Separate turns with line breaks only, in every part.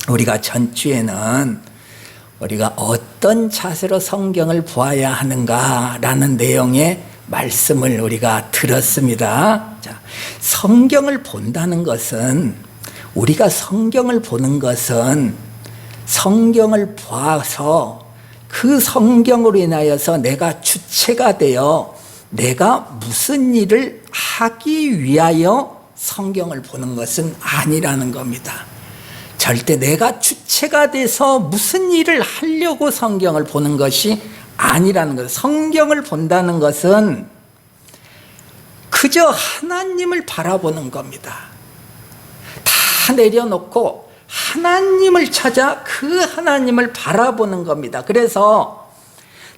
우리가 전주에는 우리가 어떤 자세로 성경을 보아야 하는가라는 내용의 말씀을 우리가 들었습니다. 자, 성경을 본다는 것은, 우리가 성경을 보는 것은 성경을 보아서 그 성경으로 인하여서 내가 주체가 되어 내가 무슨 일을 하기 위하여 성경을 보는 것은 아니라는 겁니다. 절대 내가 주체가 돼서 무슨 일을 하려고 성경을 보는 것이 아니라는 것. 성경을 본다는 것은 그저 하나님을 바라보는 겁니다. 다 내려놓고 하나님을 찾아 그 하나님을 바라보는 겁니다. 그래서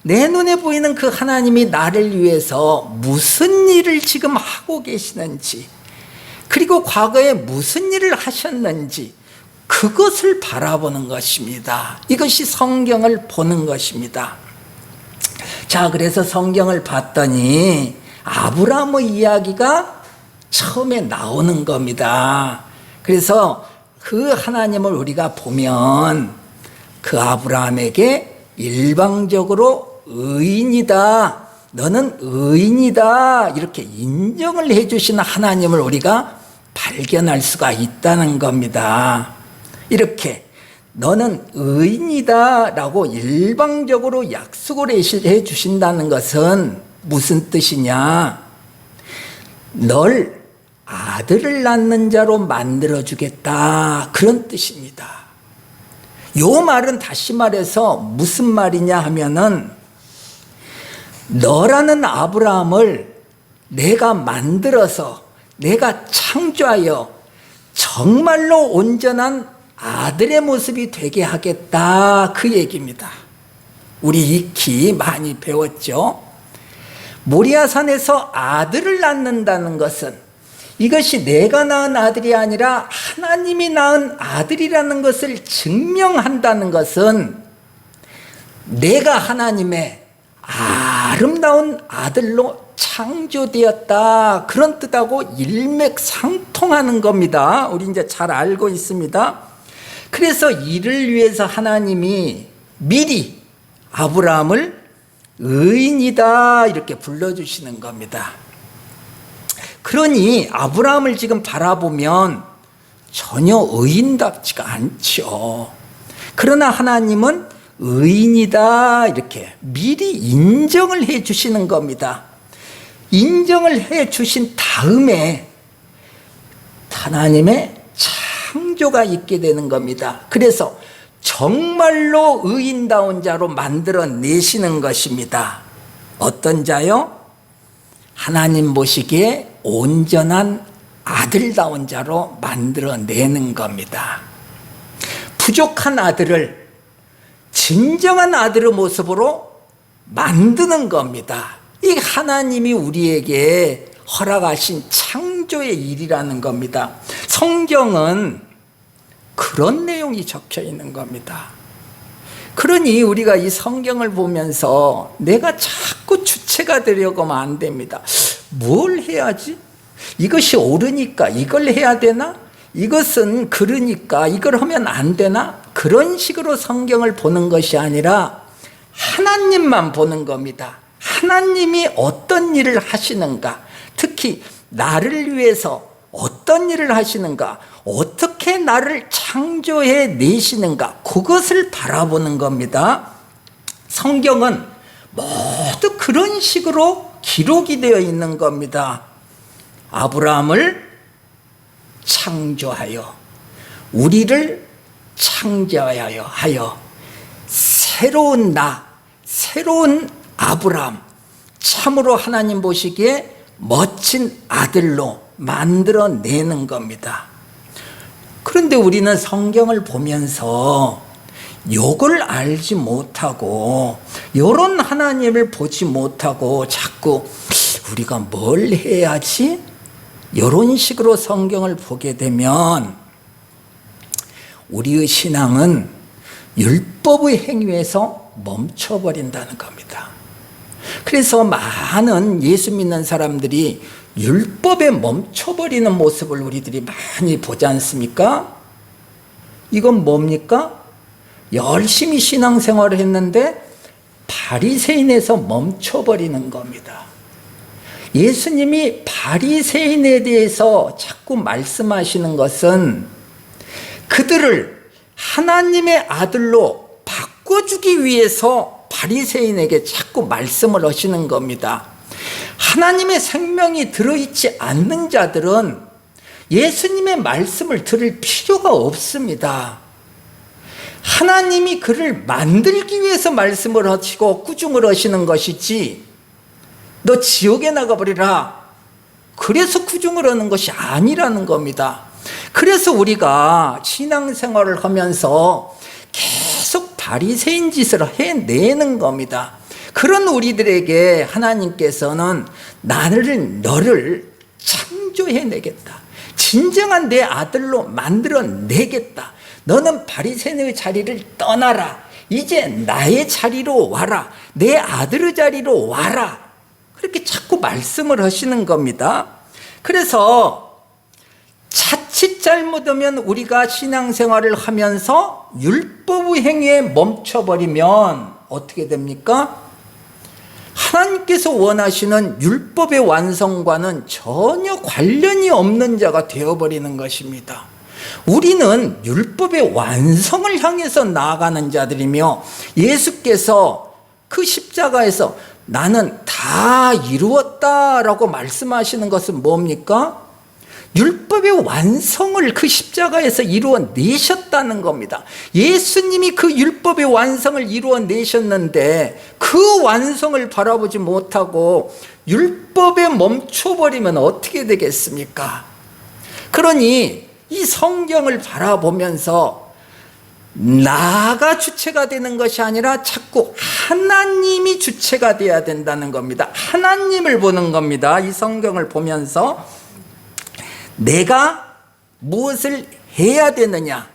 내 눈에 보이는 그 하나님이 나를 위해서 무슨 일을 지금 하고 계시는지, 그리고 과거에 무슨 일을 하셨는지, 그것을 바라보는 것입니다. 이것이 성경을 보는 것입니다. 자, 그래서 성경을 봤더니 아브라함의 이야기가 처음에 나오는 겁니다. 그래서 그 하나님을 우리가 보면 그 아브라함에게 일방적으로 의인이다, 너는 의인이다, 이렇게 인정을 해주시는 하나님을 우리가 발견할 수가 있다는 겁니다. 이렇게 너는 의인이다 라고 일방적으로 약속을 해 주신다는 것은 무슨 뜻이냐? 널 아들을 낳는 자로 만들어 주겠다, 그런 뜻입니다. 요 말은 다시 말해서 무슨 말이냐 하면은, 너라는 아브라함을 내가 만들어서, 내가 창조하여 정말로 온전한 아들의 모습이 되게 하겠다, 그 얘기입니다. 우리 익히 많이 배웠죠. 모리아산에서 아들을 낳는다는 것은, 이것이 내가 낳은 아들이 아니라 하나님이 낳은 아들이라는 것을 증명한다는 것은, 내가 하나님의 아름다운 아들로 창조되었다, 그런 뜻하고 일맥상통하는 겁니다. 우리 이제 잘 알고 있습니다. 그래서 이를 위해서 하나님이 미리 아브라함을 의인이다 이렇게 불러주시는 겁니다. 그러니 아브라함을 지금 바라보면 전혀 의인답지가 않죠. 그러나 하나님은 의인이다 이렇게 미리 인정을 해 주시는 겁니다. 인정을 해 주신 다음에 하나님의 창조가 있게 되는 겁니다. 그래서 정말로 의인다운 자로 만들어내시는 것입니다. 어떤 자요? 하나님 보시기에 온전한 아들다운 자로 만들어내는 겁니다. 부족한 아들을 진정한 아들의 모습으로 만드는 겁니다. 이 하나님이 우리에게 허락하신 창조의 일이라는 겁니다. 성경은 그런 내용이 적혀 있는 겁니다. 그러니 우리가 이 성경을 보면서 내가 자꾸 주체가 되려고 하면 안 됩니다. 뭘 해야지? 이것이 옳으니까 이걸 해야 되나? 이것은 그러니까 이걸 하면 안 되나? 그런 식으로 성경을 보는 것이 아니라 하나님만 보는 겁니다. 하나님이 어떤 일을 하시는가, 특히 나를 위해서 어떤 일을 하시는가, 어떻게 나를 창조해 내시는가, 그것을 바라보는 겁니다. 성경은 모두 그런 식으로 기록이 되어 있는 겁니다. 아브라함을 창조하여 우리를 창조하여 새로운 새로운 아브라함, 참으로 하나님 보시기에 멋진 아들로 만들어내는 겁니다. 그런데 우리는 성경을 보면서 요걸 알지 못하고 요런 하나님을 보지 못하고 자꾸 우리가 뭘 해야지? 요런 식으로 성경을 보게 되면 우리의 신앙은 율법의 행위에서 멈춰버린다는 겁니다. 그래서 많은 예수 믿는 사람들이 율법에 멈춰버리는 모습을 우리들이 많이 보지 않습니까? 이건 뭡니까? 열심히 신앙생활을 했는데 바리새인에서 멈춰버리는 겁니다. 예수님이 바리새인에 대해서 자꾸 말씀하시는 것은 그들을 하나님의 아들로 바꿔주기 위해서 바리새인에게 자꾸 말씀을 하시는 겁니다. 하나님의 생명이 들어있지 않는 자들은 예수님의 말씀을 들을 필요가 없습니다. 하나님이 그를 만들기 위해서 말씀을 하시고 꾸중을 하시는 것이지, 너 지옥에 나가버리라, 그래서 꾸중을 하는 것이 아니라는 겁니다. 그래서 우리가 신앙생활을 하면서 계속 바리새인 짓을 해내는 겁니다. 그런 우리들에게 하나님께서는 너를 창조해내겠다, 진정한 내 아들로 만들어내겠다, 너는 바리새인의 자리를 떠나라, 이제 나의 자리로 와라, 내 아들의 자리로 와라, 그렇게 자꾸 말씀을 하시는 겁니다. 그래서 자칫 잘못하면 우리가 신앙생활을 하면서 율법의 행위에 멈춰버리면 어떻게 됩니까? 하나님께서 원하시는 율법의 완성과는 전혀 관련이 없는 자가 되어버리는 것입니다. 우리는 율법의 완성을 향해서 나아가는 자들이며, 예수께서 그 십자가에서 나는 다 이루었다라고 말씀하시는 것은 뭡니까? 율법의 완성을 그 십자가에서 이루어내셨다는 겁니다. 예수님이 그 율법의 완성을 이루어내셨는데 그 완성을 바라보지 못하고 율법에 멈춰버리면 어떻게 되겠습니까? 그러니 이 성경을 바라보면서 나가 주체가 되는 것이 아니라 자꾸 하나님이 주체가 되어야 된다는 겁니다. 하나님을 보는 겁니다. 이 성경을 보면서 내가 무엇을 해야 되느냐,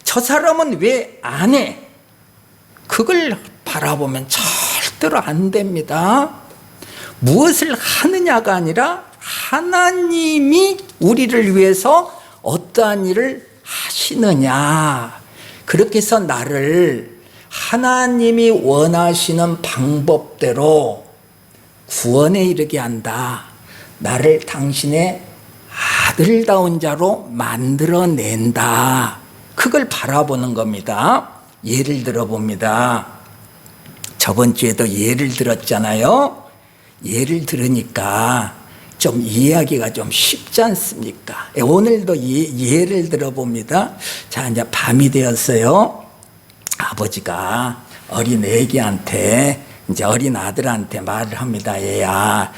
저 사람은 왜 안 해, 그걸 바라보면 절대로 안 됩니다. 무엇을 하느냐가 아니라 하나님이 우리를 위해서 어떠한 일을 하시느냐, 그렇게 해서 나를 하나님이 원하시는 방법대로 구원에 이르게 한다, 나를 당신의 아들다운 자로 만들어낸다, 그걸 바라보는 겁니다. 예를 들어봅니다. 저번 주에도 예를 들었잖아요. 예를 들으니까 좀 이해하기가 좀 쉽지 않습니까? 오늘도 예를 들어봅니다. 자, 이제 밤이 되었어요. 아버지가 어린 애기한테, 이제 어린 아들한테 말을 합니다. 얘야,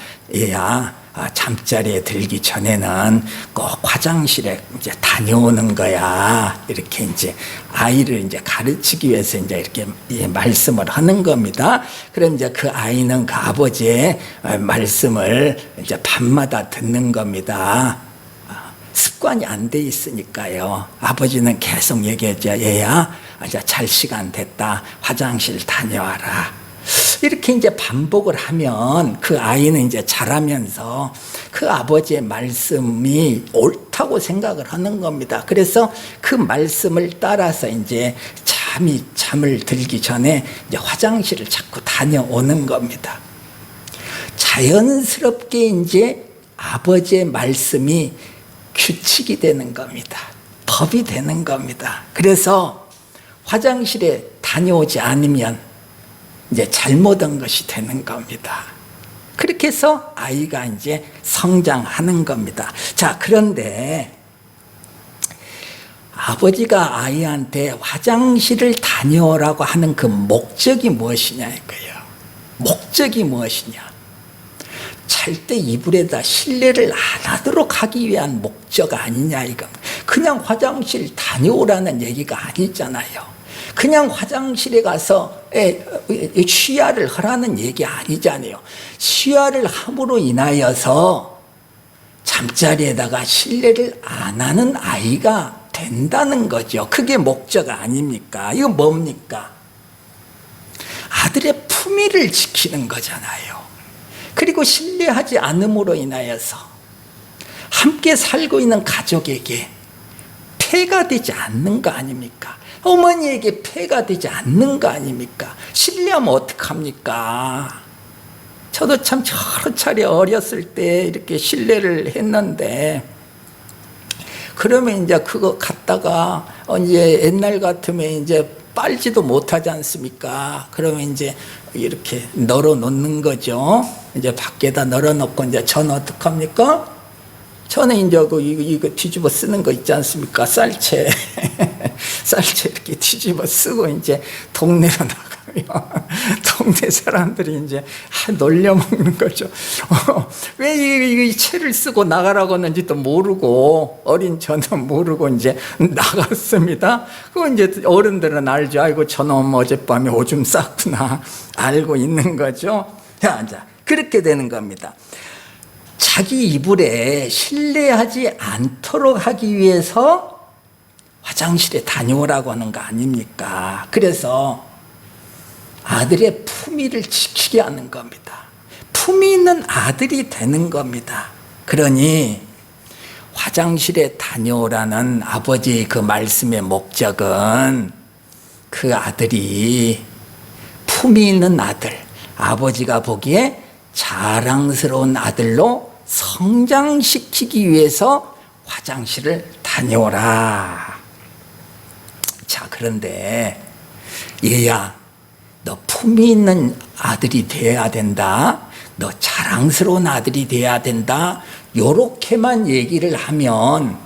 잠자리에 들기 전에는 꼭 화장실에 이제 다녀오는 거야. 이렇게 이제 아이를 이제 가르치기 위해서 이제 이렇게 말씀을 하는 겁니다. 그럼 이제 그 아이는 그 아버지의 말씀을 이제 밤마다 듣는 겁니다. 습관이 안 돼 있으니까요. 아버지는 계속 얘기했죠. 얘야, 이제 잘 시간 됐다, 화장실 다녀와라. 이렇게 이제 반복을 하면 그 아이는 이제 자라면서 그 아버지의 말씀이 옳다고 생각을 하는 겁니다. 그래서 그 말씀을 따라서 이제 잠을 들기 전에 이제 화장실을 자꾸 다녀오는 겁니다. 자연스럽게 이제 아버지의 말씀이 규칙이 되는 겁니다. 법이 되는 겁니다. 그래서 화장실에 다녀오지 않으면 이제 잘못한 것이 되는 겁니다. 그렇게 해서 아이가 이제 성장하는 겁니다. 자, 그런데 아버지가 아이한테 화장실을 다녀오라고 하는 그 목적이 무엇이냐 이거예요. 목적이 무엇이냐? 잘 때 이불에다 실내를 안 하도록 하기 위한 목적 아니냐 이거. 그냥 화장실 다녀오라는 얘기가 아니잖아요. 그냥 화장실에 가서 쉬야를 하라는 얘기 아니잖아요. 쉬야를 함으로 인하여서 잠자리에다가 실내를 안 하는 아이가 된다는 거죠. 그게 목적 아닙니까? 이거 뭡니까? 아들의 품위를 지키는 거잖아요. 그리고 신뢰하지 않음으로 인하여서 함께 살고 있는 가족에게 폐가 되지 않는 거 아닙니까? 어머니에게 폐가 되지 않는 거 아닙니까? 실례하면 어떡합니까? 저도 참 여러 차례 어렸을 때 이렇게 실례를 했는데, 그러면 이제 그거 갖다가 이제 옛날 같으면 이제 빨지도 못하지 않습니까? 그러면 이제 이렇게 널어 놓는 거죠. 이제 밖에다 널어 놓고 이제 저는 어떡합니까? 저는 이제 이거 뒤집어 쓰는 거 있지 않습니까? 쌀채. 쌀채 이렇게 뒤집어 쓰고 이제 동네로 나가면 동네 사람들이 이제 놀려 먹는 거죠. 왜 이 채를 쓰고 나가라고 하는지도 모르고, 어린 저는 모르고 이제 나갔습니다. 그거 이제 어른들은 알죠. 아이고, 저놈 어젯밤에 오줌 쌌구나. 알고 있는 거죠. 자, 그렇게 되는 겁니다. 자기 이불에 실례하지 않도록 하기 위해서 화장실에 다녀오라고 하는 거 아닙니까? 그래서 아들의 품위를 지키게 하는 겁니다. 품위 있는 아들이 되는 겁니다. 그러니 화장실에 다녀오라는 아버지의 그 말씀의 목적은 그 아들이 품위 있는 아들, 아버지가 보기에 자랑스러운 아들로 성장시키기 위해서 화장실을 다녀오라. 자, 그런데 얘야, 너 품위 있는 아들이 돼야 된다. 너 자랑스러운 아들이 돼야 된다. 요렇게만 얘기를 하면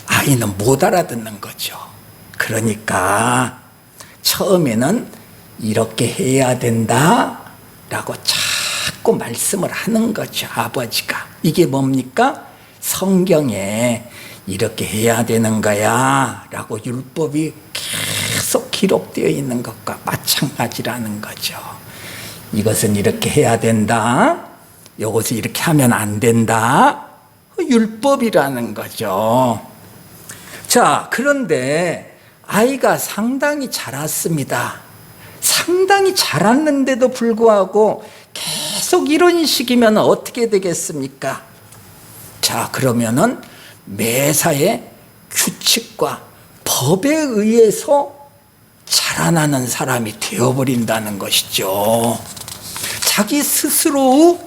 아이는 못 알아듣는 거죠. 그러니까 처음에는 이렇게 해야 된다 라고 자꾸 말씀을 하는 거죠, 아버지가. 이게 뭡니까? 성경에 이렇게 해야 되는 거야 라고 율법이 계속 기록되어 있는 것과 마찬가지라는 거죠. 이것은 이렇게 해야 된다, 이것을 이렇게 하면 안 된다, 율법이라는 거죠. 자, 그런데 아이가 상당히 자랐습니다. 상당히 자랐는데도 불구하고 계속 이런 식이면 어떻게 되겠습니까? 자, 그러면은 매사에 규칙과 법에 의해서 자라나는 사람이 되어버린다는 것이죠. 자기 스스로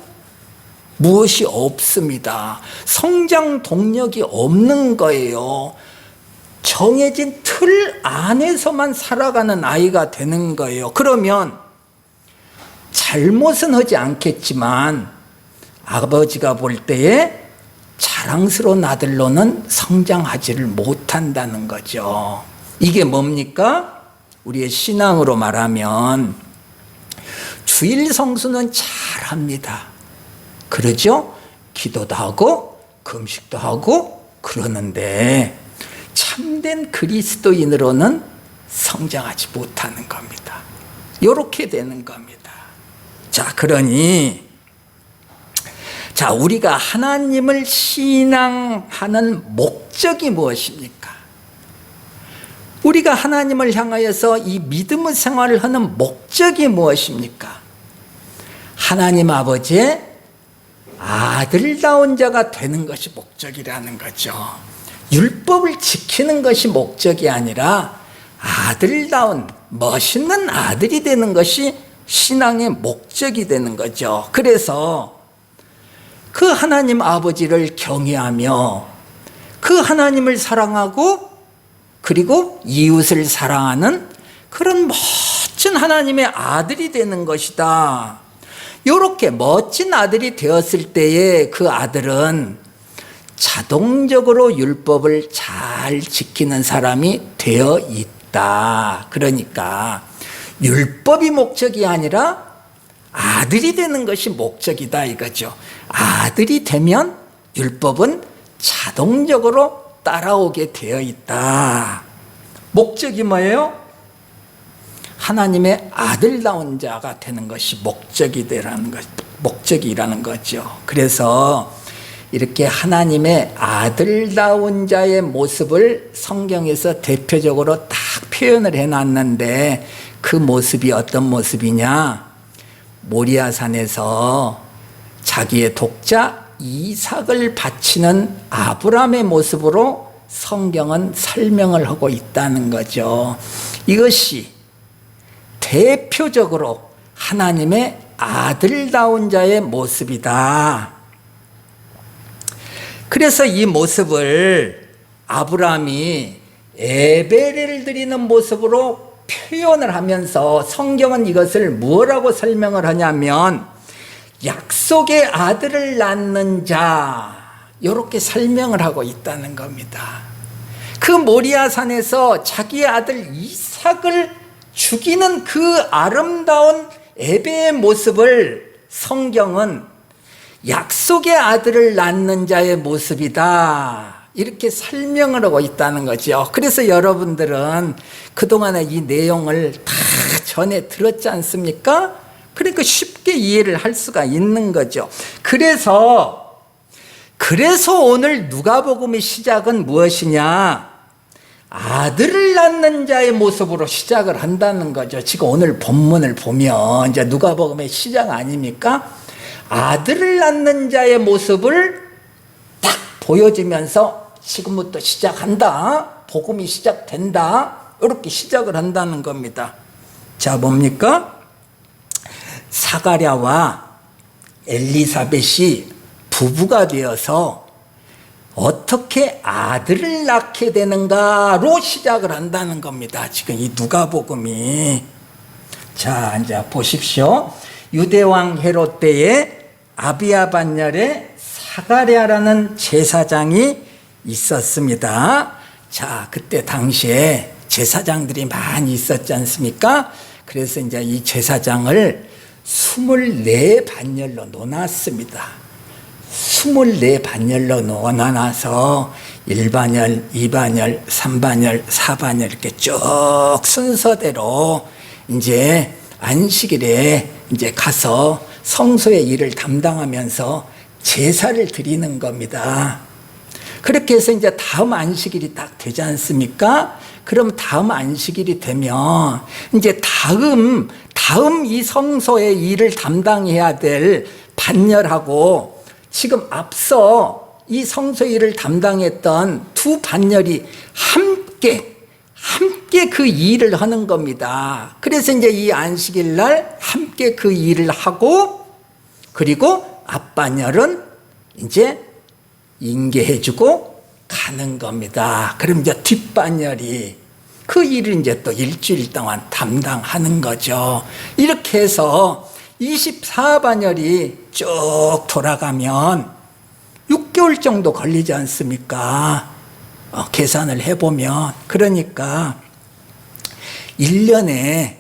무엇이 없습니다. 성장 동력이 없는 거예요. 정해진 틀 안에서만 살아가는 아이가 되는 거예요. 그러면 잘못은 하지 않겠지만 아버지가 볼 때에 자랑스러운 아들로는 성장하지를 못한다는 거죠. 이게 뭡니까? 우리의 신앙으로 말하면 주일 성수는 잘합니다. 그러죠? 기도도 하고 금식도 하고 그러는데 참된 그리스도인으로는 성장하지 못하는 겁니다. 이렇게 되는 겁니다. 자, 그러니 우리가 하나님을 신앙하는 목적이 무엇입니까? 우리가 하나님을 향하여서 이 믿음의 생활을 하는 목적이 무엇입니까? 하나님 아버지의 아들다운 자가 되는 것이 목적이라는 거죠. 율법을 지키는 것이 목적이 아니라 아들다운 멋있는 아들이 되는 것이 신앙의 목적이 되는 거죠. 그래서 그 하나님 아버지를 경외하며 그 하나님을 사랑하고 그리고 이웃을 사랑하는 그런 멋진 하나님의 아들이 되는 것이다. 이렇게 멋진 아들이 되었을 때에 그 아들은 자동적으로 율법을 잘 지키는 사람이 되어 있다. 그러니까 율법이 목적이 아니라 아들이 되는 것이 목적이다 이거죠. 아들이 되면 율법은 자동적으로 따라오게 되어 있다. 목적이 뭐예요? 하나님의 아들다운 자가 되는 것이 목적이라는 거죠. 그래서 이렇게 하나님의 아들다운 자의 모습을 성경에서 대표적으로 딱 표현을 해놨는데 그 모습이 어떤 모습이냐? 모리아산에서 자기의 독자 이삭을 바치는 아브라함의 모습으로 성경은 설명을 하고 있다는 거죠. 이것이 대표적으로 하나님의 아들다운 자의 모습이다. 그래서 이 모습을 아브라함이 예배를 드리는 모습으로 표현을 하면서 성경은 이것을 뭐라고 설명을 하냐면 약속의 아들을 낳는 자, 이렇게 설명을 하고 있다는 겁니다. 그 모리아산에서 자기의 아들 이삭을 죽이는 그 아름다운 예배의 모습을 성경은 약속의 아들을 낳는 자의 모습이다, 이렇게 설명을 하고 있다는 거죠. 그래서 여러분들은 그동안에 이 내용을 다 전에 들었지 않습니까? 그러니까 쉽게 이해를 할 수가 있는 거죠. 그래서 오늘 누가복음의 시작은 무엇이냐? 아들을 낳는 자의 모습으로 시작을 한다는 거죠. 지금 오늘 본문을 보면 이제 누가복음의 시작 아닙니까? 아들을 낳는 자의 모습을 딱 보여주면서 지금부터 시작한다, 복음이 시작된다, 이렇게 시작을 한다는 겁니다. 자, 뭡니까? 사가랴와 엘리사벳이 부부가 되어서 어떻게 아들을 낳게 되는가로 시작을 한다는 겁니다. 지금 이 누가복음이. 자, 이제 보십시오. 유대왕 헤롯 때에 아비야 반열에 사가랴라는 제사장이 있었습니다. 자, 그때 당시에 제사장들이 많이 있었지 않습니까? 그래서 이제 이 제사장을 24반열로 놓았습니다. 24반열로 놓아놔서 1반열, 2반열, 3반열, 4반열 이렇게 쭉 순서대로 이제 안식일에 이제 가서 성소의 일을 담당하면서 제사를 드리는 겁니다. 그렇게 해서 이제 다음 안식일이 딱 되지 않습니까? 그럼 다음 안식일이 되면 이제 다음 이 성소의 일을 담당해야 될 반열하고 지금 앞서 이 성소 일을 담당했던 두 반열이 함께 그 일을 하는 겁니다. 그래서 이제 이 안식일 날 함께 그 일을 하고, 그리고 앞반열은 이제 인계해주고 가는 겁니다. 그럼 이제 뒷반열이 그 일을 이제 또 일주일 동안 담당하는 거죠. 이렇게 해서 24반열이 쭉 돌아가면 6개월 정도 걸리지 않습니까? 계산을 해보면. 그러니까 1년에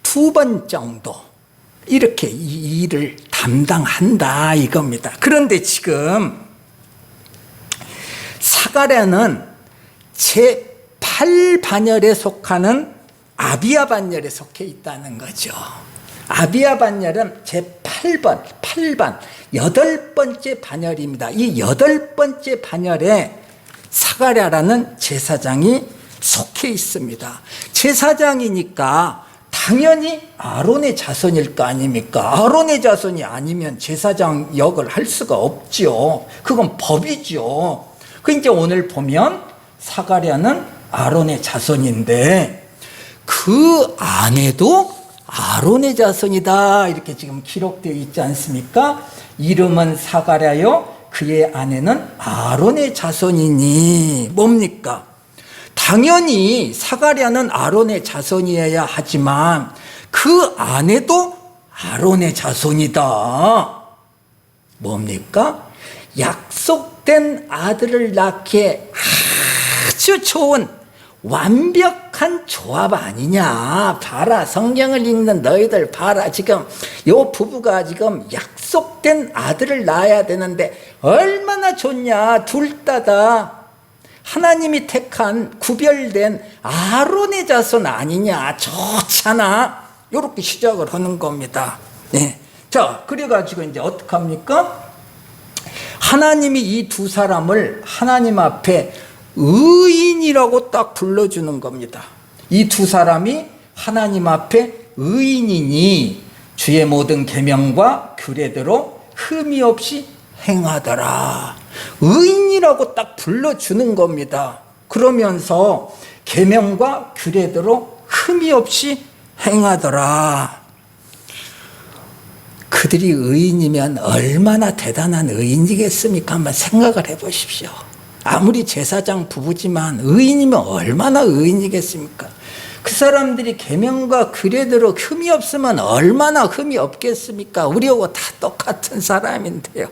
2번 정도 이렇게 이 일을 담당한다 이겁니다. 그런데 지금 사가랴는 제8반열에 속하는 아비야 반열에 속해 있다는 거죠. 아비야 반열은 제8번, 8번째 반열입니다. 이 8번째 반열에 사가랴라는 제사장이 속해 있습니다. 제사장이니까 당연히 아론의 자손일 거 아닙니까? 아론의 자손이 아니면 제사장 역을 할 수가 없죠. 그건 법이죠. 그 이제 오늘 보면 사가랴는 아론의 자손인데 그 아내도 아론의 자손이다 이렇게 지금 기록되어 있지 않습니까? 이름은 사가랴요 그의 아내는 아론의 자손이니 뭡니까? 당연히 사가랴는 아론의 자손이어야 하지만 그 아내도 아론의 자손이다. 뭡니까? 약속된 아들을 낳기에 아주 좋은 완벽한 조합 아니냐. 봐라, 성경을 읽는 너희들 봐라. 지금 요 부부가 지금 약속된 아들을 낳아야 되는데 얼마나 좋냐. 둘 다 하나님이 택한 구별된 아론의 자손 아니냐. 좋잖아. 이렇게 시작을 하는 겁니다. 네. 자, 그래가지고 이제 어떡합니까? 하나님이 이 두 사람을 하나님 앞에 의인이라고 딱 불러주는 겁니다. 이 두 사람이 하나님 앞에 의인이니 주의 모든 계명과 규례대로 흠이 없이 행하더라. 의인이라고 딱 불러주는 겁니다. 그러면서 계명과 규례대로 흠이 없이 행하더라. 그들이 의인이면 얼마나 대단한 의인이겠습니까? 한번 생각을 해보십시오. 아무리 제사장 부부지만 의인이면 얼마나 의인이겠습니까? 그 사람들이 계명과 규례대로 흠이 없으면 얼마나 흠이 없겠습니까? 우리하고 다 똑같은 사람인데요.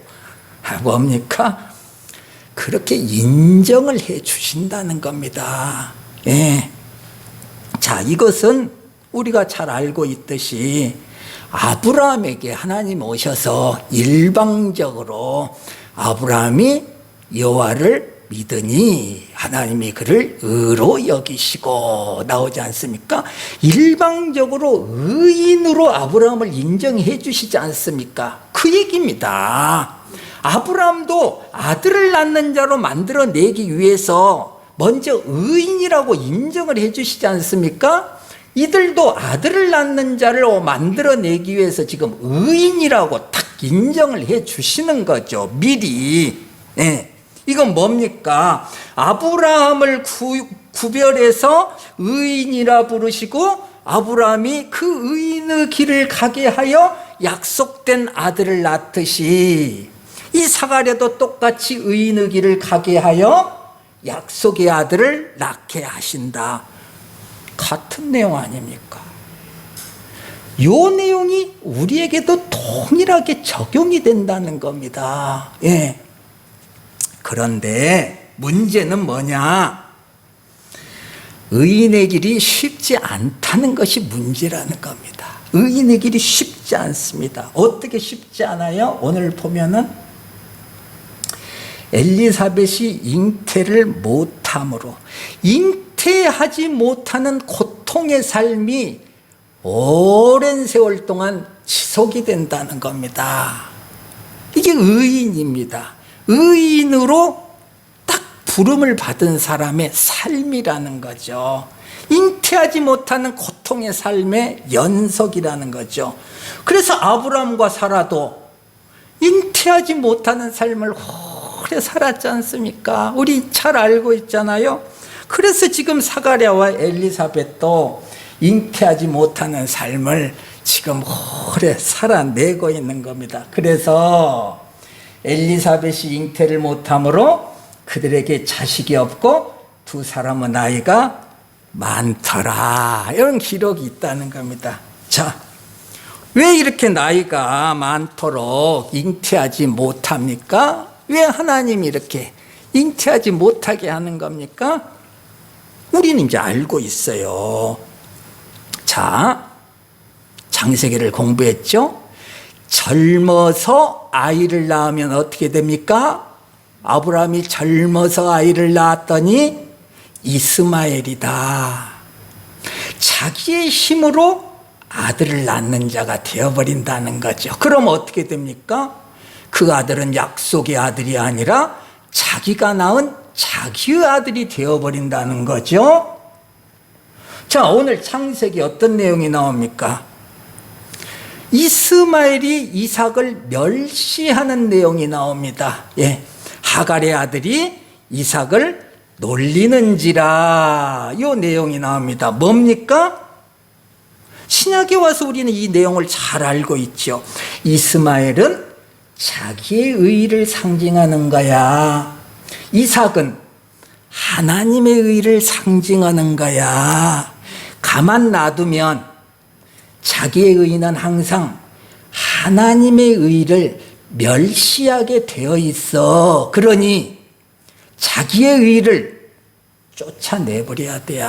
뭡니까? 그렇게 인정을 해 주신다는 겁니다. 예. 자, 이것은 우리가 잘 알고 있듯이 아브라함에게 하나님 오셔서 일방적으로 아브라함이 여호와를 믿으니 하나님이 그를 의로 여기시고 나오지 않습니까? 일방적으로 의인으로 아브라함을 인정해 주시지 않습니까? 그 얘기입니다. 아브라함도 아들을 낳는 자로 만들어내기 위해서 먼저 의인이라고 인정을 해 주시지 않습니까? 이들도 아들을 낳는 자를 만들어내기 위해서 지금 의인이라고 딱 인정을 해 주시는 거죠. 미리. 예. 이건 뭡니까? 아브라함을 구별해서 의인이라 부르시고 아브라함이 그 의인의 길을 가게 하여 약속된 아들을 낳듯이 이 사가랴도 똑같이 의인의 길을 가게 하여 약속의 아들을 낳게 하신다. 같은 내용 아닙니까? 이 내용이 우리에게도 동일하게 적용이 된다는 겁니다. 예. 그런데 문제는 뭐냐? 의인의 길이 쉽지 않다는 것이 문제라는 겁니다. 의인의 길이 쉽지 않습니다. 어떻게 쉽지 않아요? 오늘 보면은 엘리사벳이 잉태를 못함으로 잉태하지 못하는 고통의 삶이 오랜 세월 동안 지속이 된다는 겁니다. 이게 의인입니다. 의인으로 딱 부름을 받은 사람의 삶이라는 거죠. 잉태하지 못하는 고통의 삶의 연속이라는 거죠. 그래서 아브라함과 사라도 잉태하지 못하는 삶을 오래 살았지 않습니까? 우리 잘 알고 있잖아요. 그래서 지금 사가랴와 엘리사벳도 잉태하지 못하는 삶을 지금 오래 살아내고 있는 겁니다. 그래서 엘리사벳이 잉태를 못함으로 그들에게 자식이 없고 두 사람의 나이가 많더라. 이런 기록이 있다는 겁니다. 자, 왜 이렇게 나이가 많도록 잉태하지 못합니까? 왜 하나님이 이렇게 잉태하지 못하게 하는 겁니까? 우리는 이제 알고 있어요. 자, 창세기를 공부했죠? 젊어서 아이를 낳으면 어떻게 됩니까? 아브라함이 젊어서 아이를 낳았더니 이스마엘이다. 자기의 힘으로 아들을 낳는 자가 되어버린다는 거죠. 그럼 어떻게 됩니까? 그 아들은 약속의 아들이 아니라 자기가 낳은 자기의 아들이 되어버린다는 거죠. 자, 오늘 창세기 어떤 내용이 나옵니까? 이스마엘이 이삭을 멸시하는 내용이 나옵니다. 예, 하갈의 아들이 이삭을 놀리는지라 이 내용이 나옵니다. 뭡니까? 신약에 와서 우리는 이 내용을 잘 알고 있죠. 이스마엘은 자기의 의의를 상징하는 거야. 이삭은 하나님의 의의를 상징하는 거야. 가만 놔두면 자기의 의의는 항상 하나님의 의의를 멸시하게 되어 있어. 그러니 자기의 의의를 쫓아내버려야 돼요.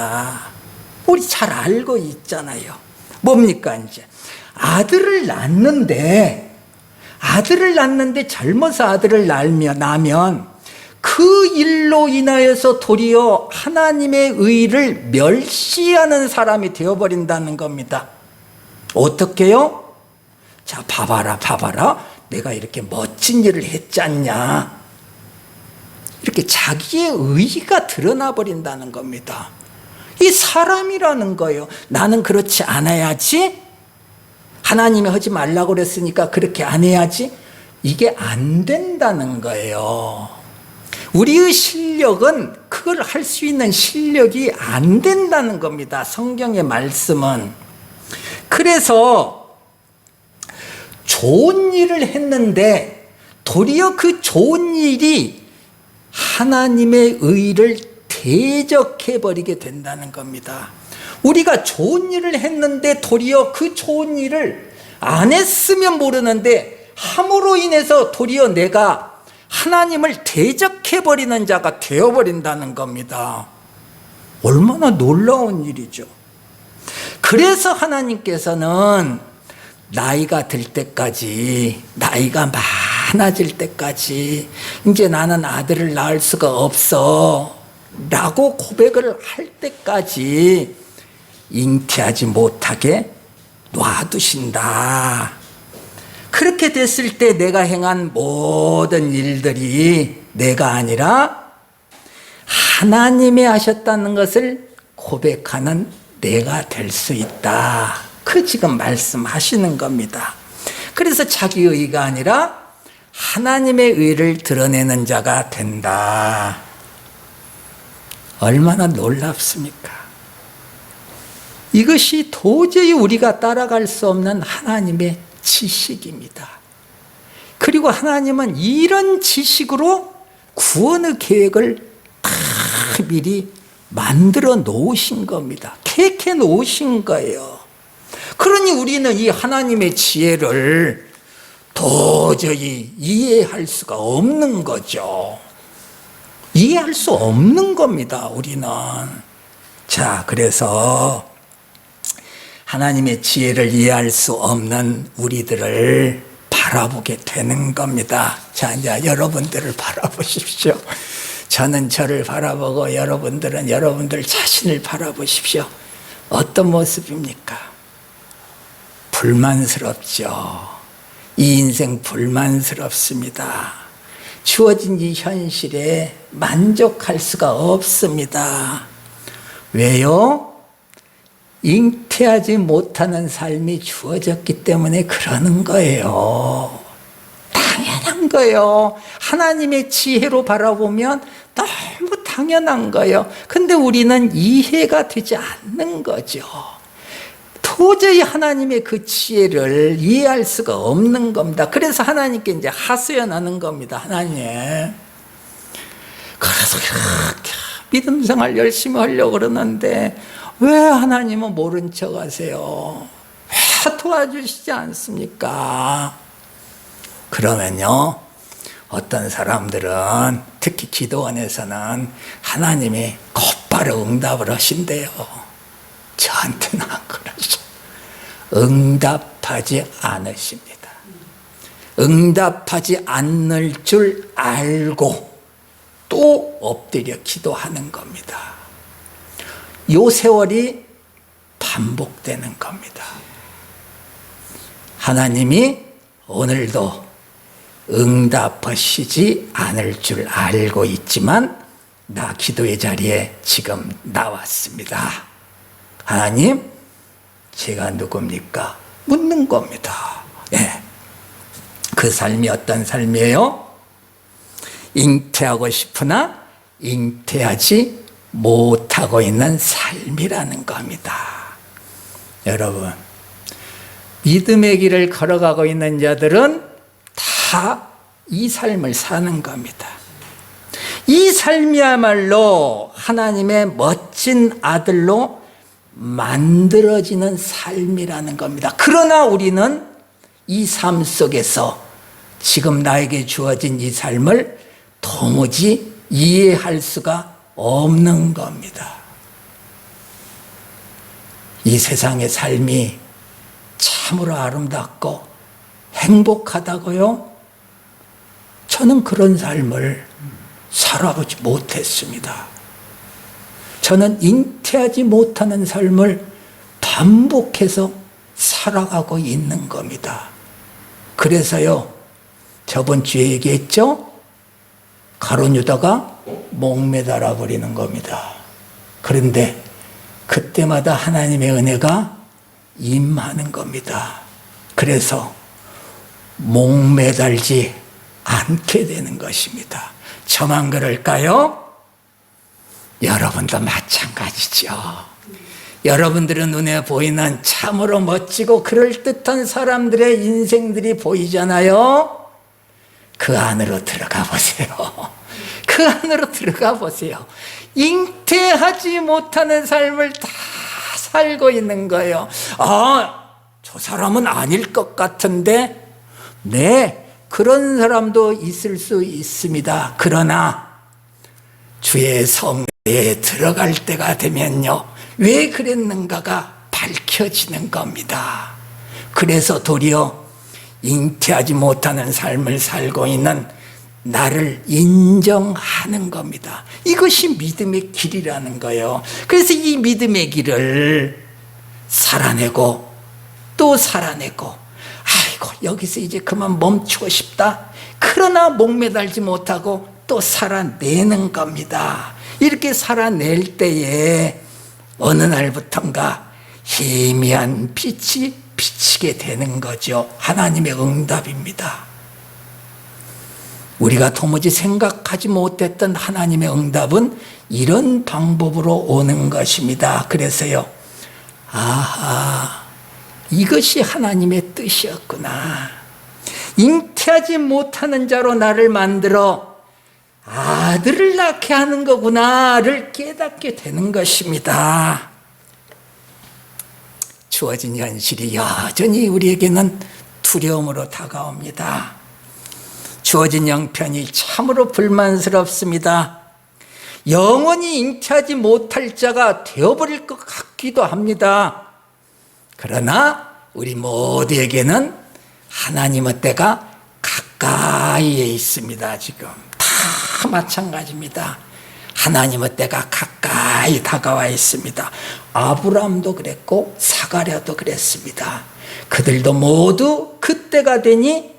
우리 잘 알고 있잖아요. 뭡니까 이제 아들을 낳는데 젊어서 아들을 낳으면 그 일로 인하여서 도리어 하나님의 의의를 멸시하는 사람이 되어버린다는 겁니다. 어떻게요? 자, 봐봐라. 내가 이렇게 멋진 일을 했잖냐. 이렇게 자기의 의의가 드러나 버린다는 겁니다. 이 사람이라는 거예요. 나는 그렇지 않아야지. 하나님이 하지 말라고 그랬으니까 그렇게 안 해야지. 이게 안 된다는 거예요. 우리의 실력은 그걸 할 수 있는 실력이 안 된다는 겁니다. 성경의 말씀은. 그래서 좋은 일을 했는데 도리어 그 좋은 일이 하나님의 의를 대적해버리게 된다는 겁니다. 우리가 좋은 일을 했는데 도리어 그 좋은 일을 안 했으면 모르는데 함으로 인해서 도리어 내가 하나님을 대적해버리는 자가 되어버린다는 겁니다. 얼마나 놀라운 일이죠. 그래서 하나님께서는 나이가 들 때까지, 나이가 많아질 때까지 이제 나는 아들을 낳을 수가 없어 라고 고백을 할 때까지 잉태하지 못하게 놔두신다. 그렇게 됐을 때 내가 행한 모든 일들이 내가 아니라 하나님이 하셨다는 것을 고백하는 내가 될 수 있다. 그 지금 말씀하시는 겁니다. 그래서 자기 의가 아니라 하나님의 의를 드러내는 자가 된다. 얼마나 놀랍습니까? 이것이 도저히 우리가 따라갈 수 없는 하나님의 지식입니다. 그리고 하나님은 이런 지식으로 구원의 계획을 다 미리 만들어 놓으신 겁니다. 계획해 놓으신 거예요. 그러니 우리는 이 하나님의 지혜를 도저히 이해할 수가 없는 거죠. 이해할 수 없는 겁니다, 우리는. 자, 그래서 하나님의 지혜를 이해할 수 없는 우리들을 바라보게 되는 겁니다. 자, 이제 여러분들을 바라보십시오. 저는 저를 바라보고 여러분들은 여러분들 자신을 바라보십시오. 어떤 모습입니까? 불만스럽죠. 이 인생 불만스럽습니다. 주어진 이 현실에 만족할 수가 없습니다. 왜요? 잉태하지 못하는 삶이 주어졌기 때문에 그러는 거예요. 당연한 거예요. 하나님의 지혜로 바라보면 너무 당연한 거예요. 근데 우리는 이해가 되지 않는 거죠. 도저히 하나님의 그 지혜를 이해할 수가 없는 겁니다. 그래서 하나님께 이제 하소연하는 겁니다. 하나님, 그래서 그렇게 믿음 생활 열심히 하려고 그러는데 왜 하나님은 모른 척 하세요? 왜 도와주시지 않습니까? 그러면요, 어떤 사람들은 특히 기도원에서는 하나님이 곧바로 응답을 하신대요. 저한테는 안 그러죠. 응답하지 않으십니다. 응답하지 않을 줄 알고 또 엎드려 기도하는 겁니다. 요 세월이 반복되는 겁니다. 하나님이 오늘도 응답하시지 않을 줄 알고 있지만 나 기도의 자리에 지금 나왔습니다. 하나님, 제가 누굽니까? 묻는 겁니다. 네. 그 삶이 어떤 삶이에요? 잉태하고 싶으나 잉태하지 못하고 있는 삶이라는 겁니다. 여러분, 믿음의 길을 걸어가고 있는 자들은 다 이 삶을 사는 겁니다. 이 삶이야말로 하나님의 멋진 아들로 만들어지는 삶이라는 겁니다. 그러나 우리는 이 삶 속에서 지금 나에게 주어진 이 삶을 도무지 이해할 수가 없는 겁니다. 이 세상의 삶이 참으로 아름답고 행복하다고요? 저는 그런 삶을 살아보지 못했습니다. 저는 잉태하지 못하는 삶을 반복해서 살아가고 있는 겁니다. 그래서요, 저번 주에 얘기했죠? 가룟 유다가 목매달아 버리는 겁니다. 그런데 그때마다 하나님의 은혜가 임하는 겁니다. 그래서 목매달지 않게 되는 것입니다. 저만 그럴까요? 여러분도 마찬가지죠. 여러분들은 눈에 보이는 참으로 멋지고 그럴듯한 사람들의 인생들이 보이잖아요. 그 안으로 들어가 보세요. 그 안으로 들어가 보세요. 잉태하지 못하는 삶을 다 살고 있는 거예요. 저 사람은 아닐 것 같은데, 네, 그런 사람도 있을 수 있습니다. 그러나 주의 성회에 들어갈 때가 되면요, 왜 그랬는가가 밝혀지는 겁니다. 그래서 도리어 잉태하지 못하는 삶을 살고 있는 나를 인정하는 겁니다. 이것이 믿음의 길이라는 거예요. 그래서 이 믿음의 길을 살아내고 또 살아내고, 아이고 여기서 이제 그만 멈추고 싶다. 그러나 목매달지 못하고 또 살아내는 겁니다. 이렇게 살아낼 때에 어느 날부턴가 희미한 빛이 비치게 되는 거죠. 하나님의 응답입니다. 우리가 도무지 생각하지 못했던 하나님의 응답은 이런 방법으로 오는 것입니다. 그래서요, 이것이 하나님의 뜻이었구나. 잉태하지 못하는 자로 나를 만들어 아들을 낳게 하는 거구나를 깨닫게 되는 것입니다. 주어진 현실이 여전히 우리에게는 두려움으로 다가옵니다. 주어진 형편이 참으로 불만스럽습니다. 영원히 잉태하지 못할 자가 되어버릴 것 같기도 합니다. 그러나 우리 모두에게는 하나님의 때가 가까이에 있습니다. 지금 다 마찬가지입니다. 하나님의 때가 가까이 다가와 있습니다. 아브라함도 그랬고 사가랴도 그랬습니다. 그들도 모두 그때가 되니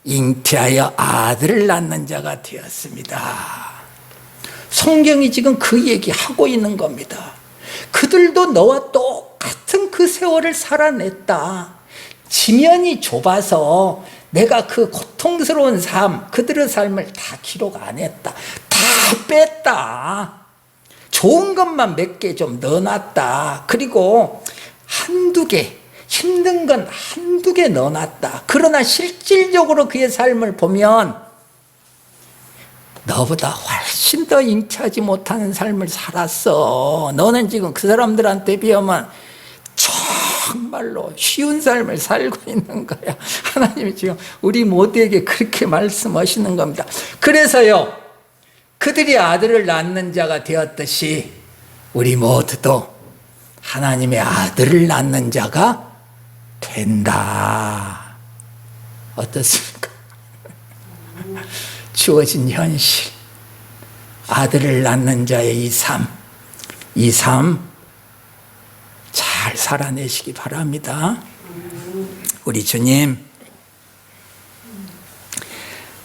잉태하여 아들을 낳는 자가 되었습니다. 성경이 지금 그 얘기하고 있는 겁니다. 그들도 너와 똑같은 그 세월을 살아냈다. 지면이 좁아서 내가 그 고통스러운 삶, 그들의 삶을 다 기록 안 했다. 다 뺐다. 좋은 것만 몇 개 좀 넣어놨다. 그리고 한두 개, 힘든 건 한두 개 넣어놨다. 그러나 실질적으로 그의 삶을 보면 너보다 훨씬 더 잉태하지 못하는 삶을 살았어. 너는 지금 그 사람들한테 비하면 정말로 쉬운 삶을 살고 있는 거야. 하나님이 지금 우리 모두에게 그렇게 말씀하시는 겁니다. 그래서요, 그들이 아들을 낳는 자가 되었듯이 우리 모두도 하나님의 아들을 낳는 자가 된다. 어떻습니까? 주어진 현실, 아들을 낳는 자의 이 삶 잘 살아내시기 바랍니다. 우리 주님,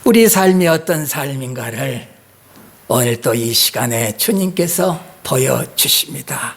우리 삶이 어떤 삶인가를 오늘 또 이 시간에 주님께서 보여주십니다.